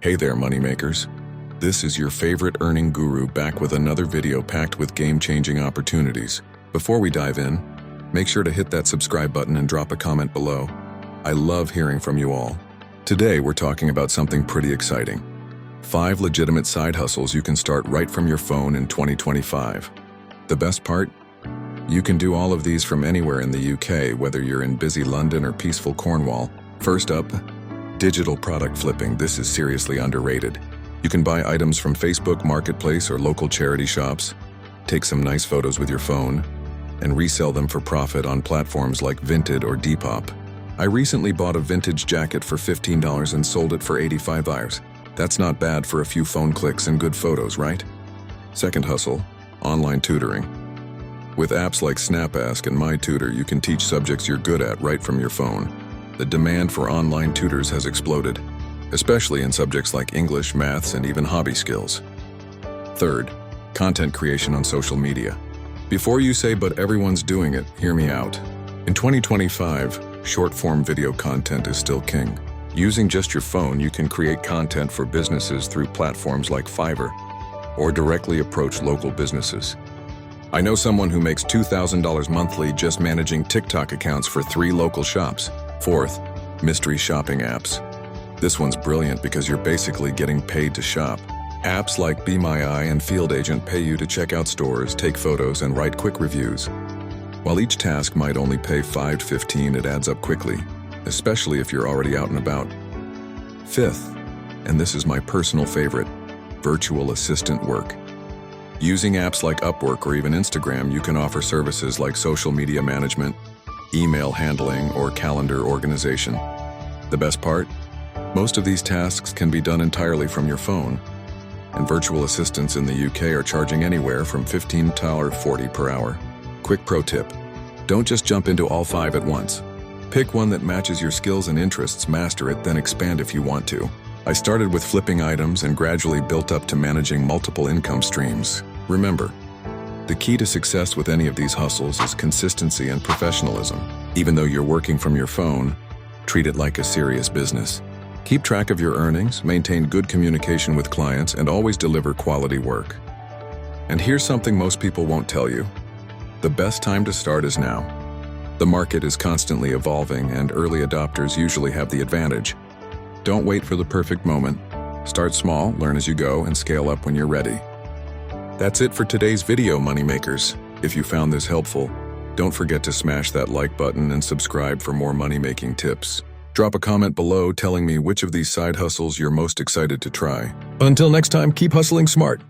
Hey there, moneymakers. This is your favorite earning guru back with another video packed with game-changing opportunities. Before we dive in, make sure to hit that subscribe button and drop a comment below. I love hearing from you all. Today, we're talking about something pretty exciting. 5 legitimate side hustles you can start right from your phone in 2025. The best part? You can do all of these from anywhere in the UK, whether you're in busy London or peaceful Cornwall. First up, digital product flipping. This is seriously underrated. You can buy items from Facebook Marketplace or local charity shops, take some nice photos with your phone, and resell them for profit on platforms like Vinted or Depop. I recently bought a vintage jacket for $15 and sold it for $85. That's not bad for a few phone clicks and good photos, right? Second hustle, online tutoring. With apps like SnapAsk and MyTutor, you can teach subjects you're good at right from your phone. The demand for online tutors has exploded, especially in subjects like English, maths, and even hobby skills. Third, content creation on social media. Before you say, but everyone's doing it, hear me out. In 2025, short-form video content is still king. Using just your phone, you can create content for businesses through platforms like Fiverr, or directly approach local businesses. I know someone who makes $2,000 monthly just managing TikTok accounts for 3 local shops. Fourth, mystery shopping apps. This one's brilliant because you're basically getting paid to shop. Apps like Be My Eye and Field Agent pay you to check out stores, take photos, and write quick reviews. While each task might only pay $5 to $15, it adds up quickly, especially if you're already out and about. Fifth, and this is my personal favorite, virtual assistant work. Using apps like Upwork or even Instagram, you can offer services like social media management, email handling, or calendar organization. The best part? Most of these tasks can be done entirely from your phone, and virtual assistants in the UK are charging anywhere from $15 to $40 per hour. Quick pro tip: don't just jump into all 5 at once. Pick one that matches your skills and interests, master it, then expand if you want to. I started with flipping items and gradually built up to managing multiple income streams. Remember, the key to success with any of these hustles is consistency and professionalism. Even though you're working from your phone, treat it like a serious business. Keep track of your earnings, maintain good communication with clients, and always deliver quality work. And here's something most people won't tell you. The best time to start is now. The market is constantly evolving, and early adopters usually have the advantage. Don't wait for the perfect moment. Start small, learn as you go, and scale up when you're ready. That's it for today's video, moneymakers. If you found this helpful, don't forget to smash that like button and subscribe for more money-making tips. Drop a comment below telling me which of these side hustles you're most excited to try. Until next time, keep hustling smart.